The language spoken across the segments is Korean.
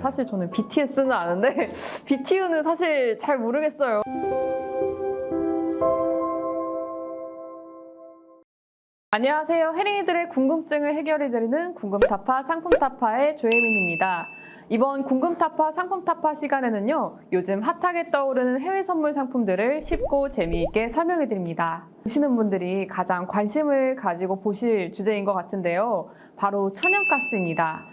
사실 저는 BTS는 아는데 BTU는 사실 잘 모르겠어요. 안녕하세요. 혜린이들의 궁금증을 해결해드리는 궁금타파 상품타파의 조혜민입니다. 이번 궁금타파 상품타파 시간에는요, 요즘 핫하게 떠오르는 해외 선물 상품들을 쉽고 재미있게 설명해드립니다. 보시는 분들이 가장 관심을 가지고 보실 주제인 것 같은데요. 바로 천연가스입니다.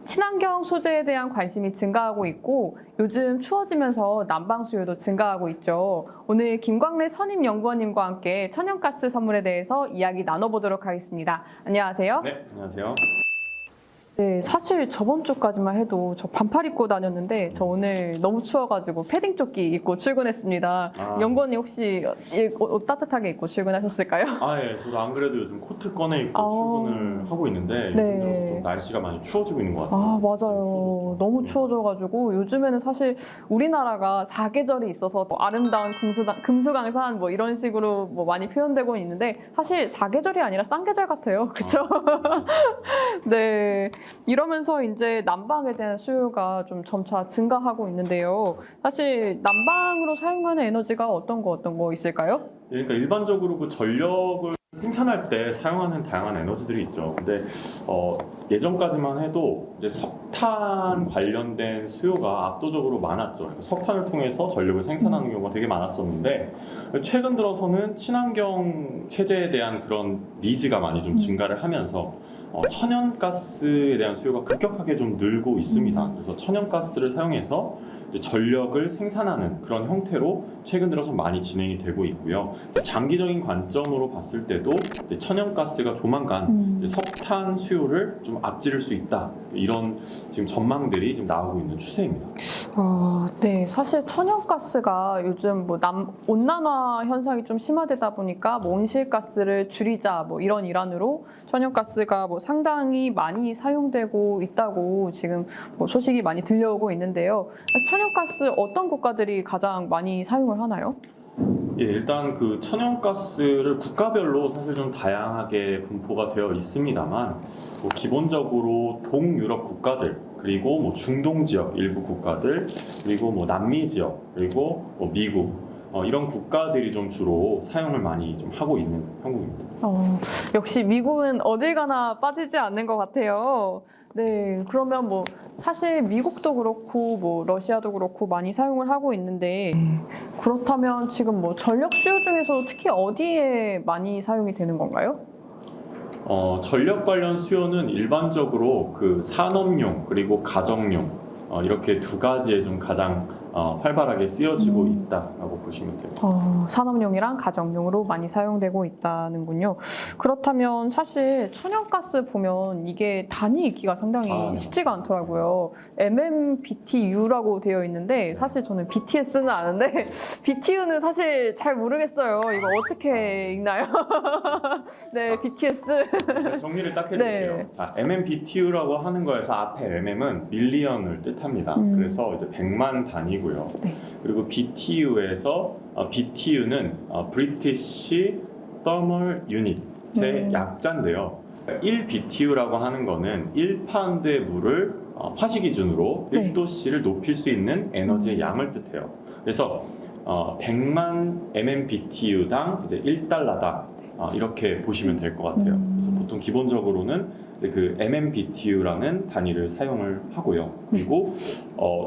친환경 소재에 대한 관심이 증가하고 있고 요즘 추워지면서 난방 수요도 증가하고 있죠. 오늘 김광래 선임연구원님과 함께 천연가스 선물에 대해서 이야기 나눠보도록 하겠습니다. 안녕하세요. 네, 안녕하세요. 네, 사실 저번 주까지만 해도 저 반팔 입고 다녔는데 저 오늘 너무 추워가지고 패딩 조끼 입고 출근했습니다. 연구원님 혹시 옷 따뜻하게 입고 출근하셨을까요? 예, 저도 안 그래도 요즘 코트 꺼내 입고 출근을 하고 있는데 요즘 들어서 좀 날씨가 많이 추워지고 있는 것 같아요. 맞아요. 너무 추워져가지고 요즘에는 사실 우리나라가 사계절이 있어서 뭐 아름다운 금수강산 뭐 이런 식으로 뭐 많이 표현되고 있는데 사실 사계절이 아니라 쌍계절 같아요. 그쵸? 네. 이러면서 이제 난방에 대한 수요가 좀 점차 증가하고 있는데요. 사실 난방으로 사용하는 에너지가 어떤 거 있을까요? 그러니까 일반적으로 그 전력을 생산할 때 사용하는 다양한 에너지들이 있죠. 근데 예전까지만 해도 이제 석탄 관련된 수요가 압도적으로 많았죠. 석탄을 통해서 전력을 생산하는 경우가 되게 많았었는데 최근 들어서는 친환경 체제에 대한 그런 니즈가 많이 좀 증가를 하면서 천연가스에 대한 수요가 급격하게 좀 늘고 있습니다. 그래서 천연가스를 사용해서 이제 전력을 생산하는 그런 형태로 최근 들어서 많이 진행이 되고 있고요. 장기적인 관점으로 봤을 때도 이제 천연가스가 조만간 이제 석탄 수요를 좀 앞지를 수 있다. 이런 지금 전망들이 지금 나오고 있는 추세입니다. 네, 사실 천연가스가 요즘 뭐 온난화 현상이 좀 심화되다 보니까 뭐 온실가스를 줄이자 뭐 이런 일환으로 천연가스가 뭐 상당히 많이 사용되고 있다고 지금 뭐 소식이 많이 들려오고 있는데요. 천연가스 어떤 국가들이 가장 많이 사용을 하나요? 예, 일단 그 천연가스를 국가별로 사실 좀 다양하게 분포가 되어 있습니다만 뭐 기본적으로 동유럽 국가들 그리고 뭐 중동 지역 일부 국가들 그리고 뭐 남미 지역 그리고 뭐 미국 이런 국가들이 좀 주로 사용을 많이 좀 하고 있는 형국입니다. 역시 미국은 어딜 가나 빠지지 않는 것 같아요. 네, 그러면 뭐 사실 미국도 그렇고 뭐 러시아도 그렇고 많이 사용을 하고 있는데 그렇다면 지금 뭐 전력 수요 중에서 특히 어디에 많이 사용이 되는 건가요? 전력 관련 수요는 일반적으로 그 산업용 그리고 가정용 이렇게 두 가지에 좀 가장 활발하게 쓰여지고 있다라고 보시면 돼요. 산업용이랑 가정용으로 많이 사용되고 있다는군요. 그렇다면 사실 천연가스 보면 이게 단위 읽기가 상당히 쉽지가 않더라고요. MMBTU라고 되어 있는데 사실 저는 BTS는 아는데 BTU는 사실 잘 모르겠어요. 이거 어떻게 읽나요? 네, BTS. 제가 정리를 딱 해드릴게요. 네. MMBTU라고 하는 거에서 앞에 MM은 밀리언을 뜻합니다. 그래서 이제 100만 단위고요. 네. 그리고 BTU에서 BTU는 British Thermal Unit의 약자인데요. 1BTU라고 하는 거는 1파운드의 물을 화시 기준으로 네. 1도씨를 높일 수 있는 에너지의 양을 뜻해요. 그래서 100만 MMBTU당 이제 1달러당 이렇게 보시면 될 것 같아요. 그래서 보통 기본적으로는 그 MMBTU라는 단위를 사용을 하고요. 그리고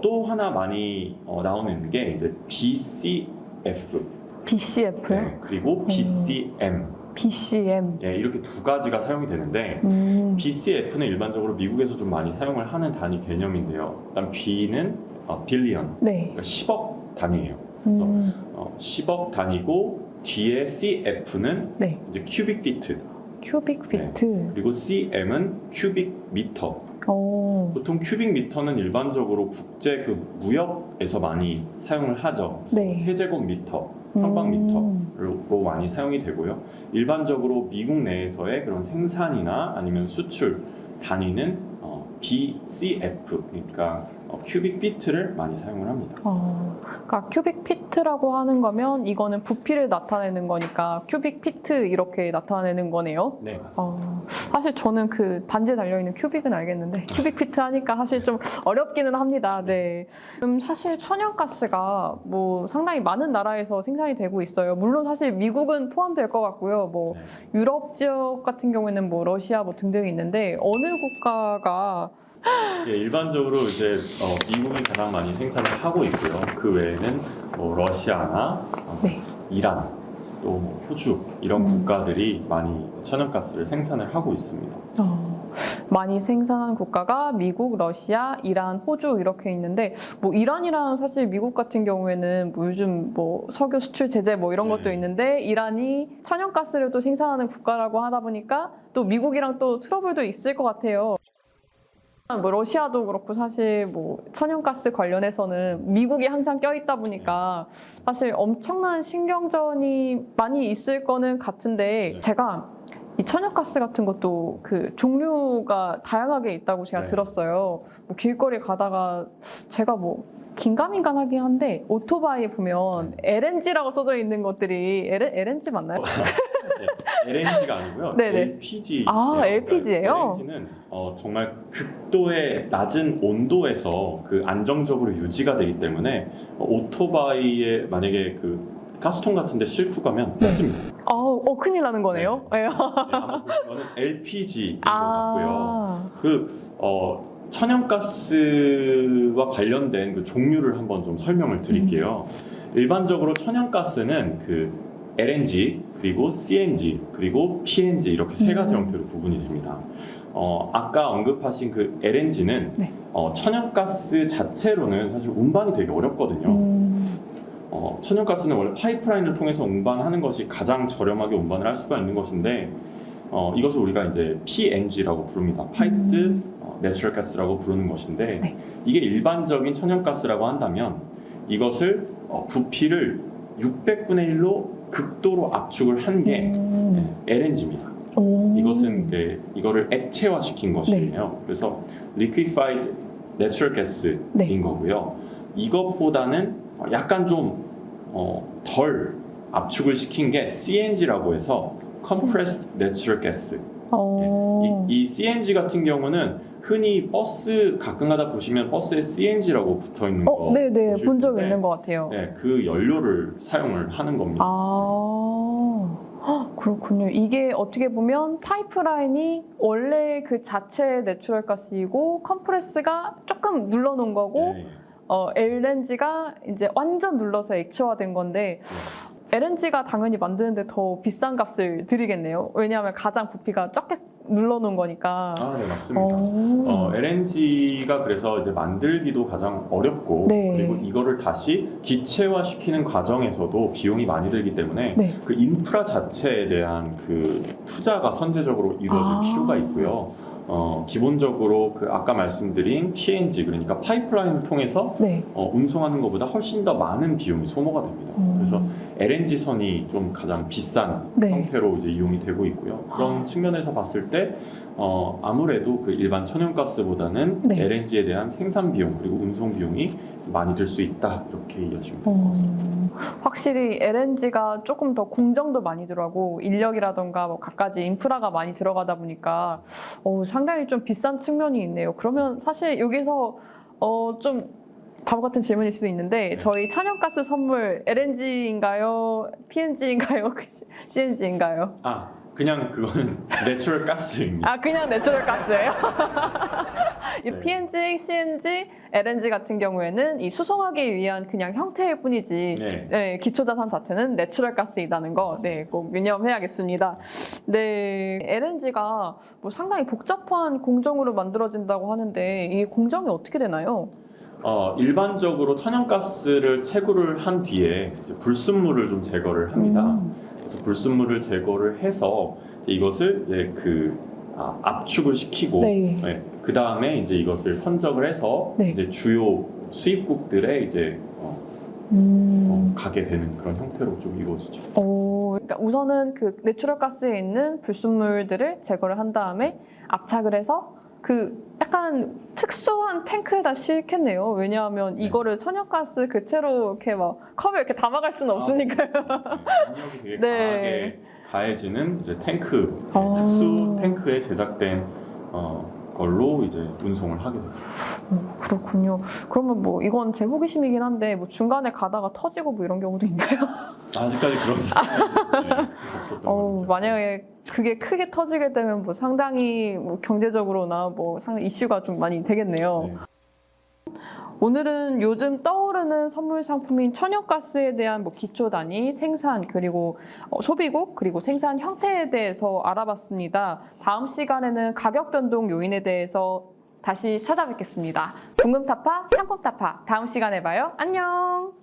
또 하나 많이 나오는 게 이제 BCF, BCF? 네, 그리고 BCM. BCM. 예, 이렇게 두 가지가 사용이 되는데 BCF는 일반적으로 미국에서 좀 많이 사용을 하는 단위 개념인데요. 일단 B는 빌리언, 네. 그러니까 10억 단위예요. 그래서 10억 단위고 뒤에 CF는 네. 이제 큐빅 피트. 큐빅 피트. 그리고 CM은 큐빅 미터. 보통 큐빅 미터는 일반적으로 국제 그 무역에서 많이 사용을 하죠. 네. 세제곱미터, 평방미터로 많이 사용이 되고요. 일반적으로 미국 내에서의 그런 생산이나 아니면 수출 단위는 BCF, 그러니까 큐빅 피트를 많이 사용을 합니다. 그러니까 큐빅 피트라고 하는 거면 이거는 부피를 나타내는 거니까 큐빅 피트 이렇게 나타내는 거네요. 네, 맞습니다. 사실 저는 그 반지에 달려있는 큐빅은 알겠는데 큐빅 피트 하니까 사실 좀 어렵기는 합니다. 네. 사실 천연가스가 뭐 상당히 많은 나라에서 생산이 되고 있어요. 물론 사실 미국은 포함될 것 같고요. 뭐 네. 유럽 지역 같은 경우에는 뭐 러시아 뭐 등등이 있는데 어느 국가가 예, 일반적으로 이제 미국이 가장 많이 생산을 하고 있고요. 그 외에는 뭐 러시아나 네. 이란, 또 뭐 호주 이런 국가들이 많이 천연가스를 생산을 하고 있습니다. 많이 생산하는 국가가 미국, 러시아, 이란, 호주 이렇게 있는데 뭐 이란이랑 사실 미국 같은 경우에는 뭐 요즘 뭐 석유 수출 제재 뭐 이런 것도 네. 있는데 이란이 천연가스를 또 생산하는 국가라고 하다 보니까 또 미국이랑 또 트러블도 있을 것 같아요. 뭐 러시아도 그렇고 사실 뭐 천연가스 관련해서는 미국이 항상 껴있다 보니까 사실 엄청난 신경전이 많이 있을 거는 같은데 네. 제가 이 천연가스 같은 것도 그 종류가 다양하게 있다고 제가 네. 들었어요. 뭐 길거리 가다가 제가 뭐 긴가민가하긴 한데 오토바이에 보면 LNG라고 써져 있는 것들이 LNG 맞나요? 네, LNG가 아니고요. 네네. LPG. LPG예요? LNG는 정말 극도의 낮은 온도에서 그 안정적으로 유지가 되기 때문에 오토바이에 만약에 그 가스통 같은데 싣고 가면 터집니다. 큰일 나는 거네요. 네, 아마 보시면은 LPG인 것 같고요. 천연가스와 관련된 그 종류를 한번 좀 설명을 드릴게요. 일반적으로 천연가스는 그 LNG, 그리고 CNG, 그리고 PNG 이렇게 세 가지 형태로 구분이 됩니다. 아까 언급하신 그 LNG는 네. 천연가스 자체로는 사실 운반이 되게 어렵거든요. 천연가스는 원래 파이프라인을 통해서 운반하는 것이 가장 저렴하게 운반을 할 수가 있는 것인데 이것을 우리가 이제 PNG라고 부릅니다. Piped Natural Gas라고 부르는 것인데 네. 이게 일반적인 천연가스라고 한다면 이것을 부피를 600분의 1로 극도로 압축을 한 게 LNG입니다. 이것은 이거를 액체화시킨 것이에요. 그래서 Liquefied Natural Gas인 네. 거고요. 이것보다는 약간 좀 덜 압축을 시킨 게 CNG라고 해서 Compressed Natural Gas. 이 CNG 같은 경우는 흔히 버스 가끔 가다 보시면 버스에 CNG라고 붙어 있는 거 네네 보실 본 적 텐데 있는 것 같아요. 네, 그 연료를 사용을 하는 겁니다. 그렇군요. 이게 어떻게 보면 파이프라인이 원래 그 자체의 내추럴 가스이고 컴프레스가 조금 눌러놓은 거고 네. LNG가 이제 완전 눌러서 액체화된 건데 LNG가 당연히 만드는데 더 비싼 값을 드리겠네요. 왜냐하면 가장 부피가 적게 눌러놓은 거니까. 네, 맞습니다. LNG가 그래서 이제 만들기도 가장 어렵고 네. 그리고 이거를 다시 기체화시키는 과정에서도 비용이 많이 들기 때문에 네. 그 인프라 자체에 대한 그 투자가 선제적으로 이루어질 필요가 있고요. 기본적으로 그 아까 말씀드린 PNG 그러니까 파이프라인을 통해서 네. 운송하는 것보다 훨씬 더 많은 비용이 소모가 됩니다. 그래서 LNG 선이 좀 가장 비싼 네. 형태로 이제 이용이 되고 있고요. 그런 측면에서 봤을 때 아무래도 그 일반 천연가스보다는 네. LNG에 대한 생산 비용 그리고 운송 비용이 많이 들 수 있다 이렇게 이해하시면 될 것 같습니다. 확실히 LNG가 조금 더 공정도 많이 들어가고 인력이라던가 뭐 갖가지 인프라가 많이 들어가다 보니까 상당히 좀 비싼 측면이 있네요. 그러면 사실 여기서 좀 바보 같은 질문일 수도 있는데 저희 천연가스 선물 LNG인가요? PNG인가요? CNG인가요? 그냥 그거는 내추럴 가스입니다. 그냥 내추럴 가스예요? 이 네. PNG, CNG, LNG 같은 경우에는 이 수송하기 위한 그냥 형태일 뿐이지 네. 기초자산 자체는 내추럴 가스이다는 거 꼭 유념해야겠습니다. 네, LNG가 뭐 상당히 복잡한 공정으로 만들어진다고 하는데 이 공정이 어떻게 되나요? 일반적으로 천연가스를 채굴을 한 뒤에 이제 불순물을 좀 제거를 합니다. 그래서 불순물을 제거를 해서 이것을 이제 압축을 시키고 네. 그 다음에 이제 이것을 선적을 해서 네. 이제 주요 수입국들에 이제 가게 되는 그런 형태로 좀 이루어지죠. 그러니까 우선은 그 내추럴 가스에 있는 불순물들을 제거를 한 다음에 압착을 해서 그 약간 특수한 탱크에다 싣겠네요. 왜냐하면 이거를 천연가스 그 채로 이렇게 막 컵에 이렇게 담아갈 수는 없으니까요. 압력이 되게 네. 강하게 가해지는 이제 탱크, 어. 특수 탱크에 제작된 걸로 이제 운송을 하게 됐어요. 그렇군요. 그러면 뭐 이건 제 호기심이긴 한데 뭐 중간에 가다가 터지고 뭐 이런 경우도 있나요? 아직까지 그런 사례는 없었던 거죠. 만약에 그게 크게 터지게 되면 뭐 상당히 뭐 경제적으로나 뭐 상당히 이슈가 좀 많이 되겠네요. 네. 오늘은 요즘 떠오르는 선물 상품인 천연가스에 대한 뭐 기초 단위, 생산, 그리고 소비국, 그리고 생산 형태에 대해서 알아봤습니다. 다음 시간에는 가격 변동 요인에 대해서 다시 찾아뵙겠습니다. 궁금타파, 상품타파, 다음 시간에 봐요. 안녕!